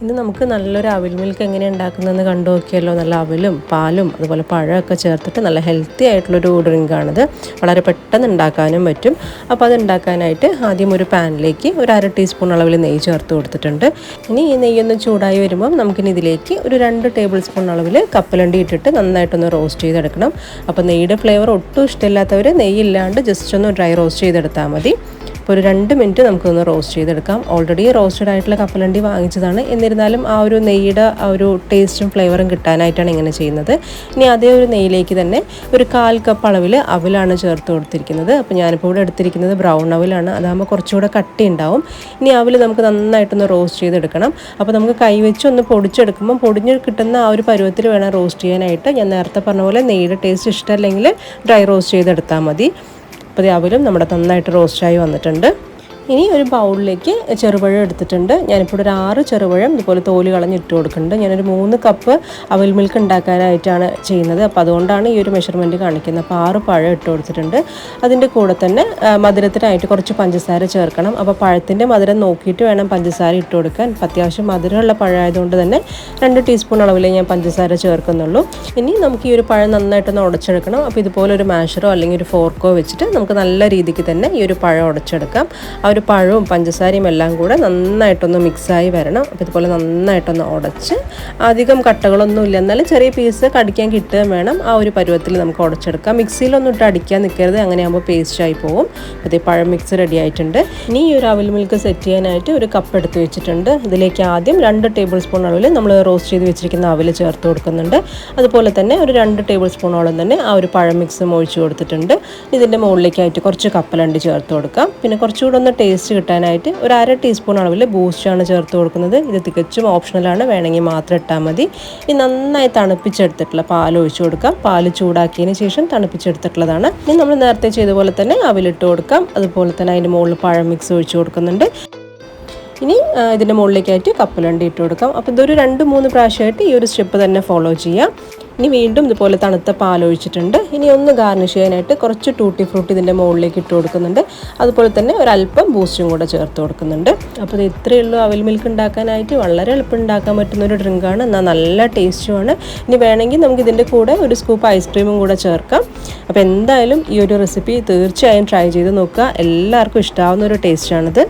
ഇന്ന് നമുക്ക് നല്ലൊരു അവിൽ മിൽക്ക് എങ്ങനെ ഉണ്ടാക്കുന്നതെന്ന് കണ്ടു നോക്കിയല്ലോ. നല്ല അവിലും പാലും അതുപോലെ പഴമൊക്കെ ചേർത്തിട്ട് നല്ല ഹെൽത്തി ആയിട്ടുള്ളൊരു ഡ്രിങ്കാണിത്. വളരെ പെട്ടെന്ന് ഉണ്ടാക്കാനും പറ്റും. അപ്പോൾ അത് ഉണ്ടാക്കാനായിട്ട് ആദ്യം ഒരു പാനിലേക്ക് ഒരു 1/2 ടീസ്പൂൺ അളവിൽ നെയ്യ് ചേർത്ത് കൊടുത്തിട്ടുണ്ട്. ഇനി ഈ നെയ്യൊന്ന് ചൂടായി വരുമ്പം നമുക്കിനി ഇതിലേക്ക് ഒരു 2 ടേബിൾ സ്പൂൺ അളവിൽ കപ്പലണ്ടി ഇട്ടിട്ട് നന്നായിട്ടൊന്ന് റോസ്റ്റ് ചെയ്തെടുക്കണം. അപ്പോൾ നെയ്യുടെ ഫ്ലേവർ ഒട്ടും ഇഷ്ടമില്ലാത്തവർ നെയ്യില്ലാണ്ട് ജസ്റ്റ് ഒന്ന് ഡ്രൈ റോസ്റ്റ് ചെയ്തെടുത്താൽ മതി. അപ്പോൾ ഒരു 2 മിനിറ്റ് നമുക്കൊന്ന് റോസ്റ്റ് ചെയ്തെടുക്കാം. ഓൾറെഡി റോസ്റ്റഡ് ആയിട്ടുള്ള കപ്പലണ്ടി വാങ്ങിച്ചതാണ്. എന്നിരുന്നാലും ആ ഒരു നെയ്യുടെ ആ ഒരു ടേസ്റ്റും ഫ്ലേവറും കിട്ടാനായിട്ടാണ് ഇങ്ങനെ ചെയ്യുന്നത്. ഇനി അതേ ഒരു നെയ്യിലേക്ക് തന്നെ ഒരു 1/4 കപ്പ് അളവിൽ അവിലാണ് ചേർത്ത് കൊടുത്തിരിക്കുന്നത്. അപ്പോൾ ഞാനിപ്പോൾ ഇവിടെ എടുത്തിരിക്കുന്നത് ബ്രൗൺ അവിലാണ്. അതാകുമ്പോൾ കുറച്ചുകൂടെ കട്ടി ഉണ്ടാവും. ഇനി അവിൽ നമുക്ക് നന്നായിട്ടൊന്ന് റോസ്റ്റ് ചെയ്തെടുക്കണം. അപ്പോൾ നമുക്ക് കൈവച്ച് ഒന്ന് പൊടിച്ചെടുക്കുമ്പോൾ പൊടിഞ്ഞ് കിട്ടുന്ന ആ ഒരു പരുവത്തിൽ വേണം റോസ്റ്റ് ചെയ്യാനായിട്ട്. ഞാൻ നേരത്തെ പറഞ്ഞ പോലെ നെയ്യുടെ ടേസ്റ്റ് ഇഷ്ടമല്ലെങ്കിൽ ഡ്രൈ റോസ്റ്റ് ചെയ്തെടുത്താൽ മതി. അപ്പോൾ അവലും നമ്മുടെ നന്നായിട്ട് റോസ്റ്റായി വന്നിട്ടുണ്ട്. ഇനി ഒരു ബൗളിലേക്ക് ചെറുപഴം എടുത്തിട്ടുണ്ട്. ഞാനിപ്പോൾ ഒരു 6 ചെറുപഴം ഇതുപോലെ തോല് കളഞ്ഞിട്ട് കൊടുക്കുന്നുണ്ട്. ഞാനൊരു 3 കപ്പ് അവൽ മിൽക്ക് ഉണ്ടാക്കാനായിട്ടാണ് ചെയ്യുന്നത്. അപ്പോൾ അതുകൊണ്ടാണ് ഈ ഒരു മെഷർമെൻറ്റ് കാണിക്കുന്നത്. അപ്പോൾ 6 പഴം ഇട്ട് കൊടുത്തിട്ടുണ്ട്. അതിൻ്റെ കൂടെ തന്നെ മധുരത്തിനായിട്ട് കുറച്ച് പഞ്ചസാര ചേർക്കണം. അപ്പോൾ പഴത്തിൻ്റെ മധുരം നോക്കിയിട്ട് വേണം പഞ്ചസാര ഇട്ട് കൊടുക്കാൻ. അപ്പോൾ അത്യാവശ്യം മധുരമുള്ള പഴമായതുകൊണ്ട് തന്നെ 2 ടീസ്പൂൺ അളവിലേ ഞാൻ പഞ്ചസാര ചേർക്കുന്നുള്ളൂ. ഇനി നമുക്ക് ഈ ഒരു പഴം നന്നായിട്ടൊന്ന് ഉടച്ചെടുക്കണം. അപ്പോൾ ഇതുപോലെ ഒരു മാഷറോ അല്ലെങ്കിൽ ഒരു ഫോർക്കോ വെച്ചിട്ട് നമുക്ക് നല്ല രീതിക്ക് തന്നെ ഈ ഒരു പഴം ഉടച്ചെടുക്കാം. ഒരു പഴവും പഞ്ചസാരയും എല്ലാം കൂടെ നന്നായിട്ടൊന്ന് മിക്സായി വരണം. അപ്പോൾ ഇതുപോലെ നന്നായിട്ടൊന്ന് ഉടച്ച് അധികം കട്ടകളൊന്നും ഇല്ല, എന്നാലും ചെറിയ പീസ് കടിക്കാൻ കിട്ടുകയും വേണം. ആ ഒരു പരുവത്തിൽ നമുക്ക് ഉടച്ചെടുക്കാം. മിക്സിയിലൊന്നും ഇട്ട് അടിക്കാൻ നിൽക്കരുത്, അങ്ങനെയാകുമ്പോൾ പേസ്റ്റായി പോകും. അപ്പോൾ ഈ പഴം മിക്സ് റെഡി ആയിട്ടുണ്ട്. ഇനി ഈ ഒരു അവൽ മിൽക്ക് സെറ്റ് ചെയ്യാനായിട്ട് ഒരു കപ്പ് എടുത്ത് വെച്ചിട്ടുണ്ട്. ഇതിലേക്ക് ആദ്യം 2 ടേബിൾ സ്പൂൺ അളവിൽ നമ്മൾ റോസ്റ്റ് ചെയ്ത് വെച്ചിരിക്കുന്ന അവൽ ചേർത്ത് കൊടുക്കുന്നുണ്ട്. അതുപോലെ തന്നെ ഒരു 2 ടേബിൾ സ്പൂണോളം തന്നെ ആ ഒരു പഴം മിക്സും ഒഴിച്ച് കൊടുത്തിട്ടുണ്ട്. ഇതിൻ്റെ മുകളിലേക്കായിട്ട് കുറച്ച് കപ്പലണ്ടി ചേർത്ത് കൊടുക്കാം. പിന്നെ കുറച്ചുകൂടെ ഒന്ന് ടേസ്റ്റ് കിട്ടാനായിട്ട് ഒരു 1/2 ടീസ്പൂൺ അളവിൽ ബൂസ്റ്റാണ് ചേർത്ത് കൊടുക്കുന്നത്. ഇത് തികച്ചും ഓപ്ഷണലാണ്, വേണമെങ്കിൽ മാത്രം ഇട്ടാൽ മതി. ഇനി നന്നായി തണുപ്പിച്ചെടുത്തിട്ടുള്ള പാൽ ഒഴിച്ചു കൊടുക്കാം. പാൽ ചൂടാക്കിയതിന് ശേഷം തണുപ്പിച്ചെടുത്തിട്ടുള്ളതാണ്. ഇനി നമ്മൾ നേരത്തെ ചെയ്ത പോലെ തന്നെ അവിലിട്ട് കൊടുക്കാം. അതുപോലെ തന്നെ അതിൻ്റെ മുകളിൽ പഴം മിക്സ് ഒഴിച്ചു കൊടുക്കുന്നുണ്ട്. ഇനി ഇതിൻ്റെ മുകളിലേക്കായിട്ട് കപ്പലണ്ടി ഇട്ട് കൊടുക്കാം. അപ്പോൾ ഇതൊരു 2-3 പ്രാവശ്യമായിട്ട് ഈ ഒരു സ്റ്റെപ്പ് തന്നെ ഫോളോ ചെയ്യാം. ഇനി വീണ്ടും ഇതുപോലെ തണുത്ത പാലൊഴിച്ചിട്ടുണ്ട്. ഇനി ഒന്ന് ഗാർണിഷ് ചെയ്യാനായിട്ട് കുറച്ച് ടൂട്ടി ഫ്രൂട്ടി ഇതിൻ്റെ മുകളിലേക്ക് ഇട്ട് കൊടുക്കുന്നുണ്ട്. അതുപോലെ തന്നെ ഒരല്പം ബൂസ്റ്റും കൂടെ ചേർത്ത് കൊടുക്കുന്നുണ്ട്. അപ്പോൾ ഇത് ഇത്രയേ ഉള്ളൂ അവൽ മിൽക്ക് ഉണ്ടാക്കാനായിട്ട്. വളരെ എളുപ്പം ഉണ്ടാക്കാൻ പറ്റുന്നൊരു ഡ്രിങ്കാണ്, എന്നാൽ നല്ല ടേസ്റ്റുമാണ്. ഇനി വേണമെങ്കിൽ നമുക്ക് ഇതിൻ്റെ കൂടെ ഒരു സ്കൂപ്പ് ഐസ്ക്രീമും കൂടെ ചേർക്കാം. അപ്പോൾ എന്തായാലും ഈ ഒരു റെസിപ്പി തീർച്ചയായും ട്രൈ ചെയ്ത് നോക്കുക. എല്ലാവർക്കും ഇഷ്ടമാവുന്ന ഒരു ടേസ്റ്റാണിത്.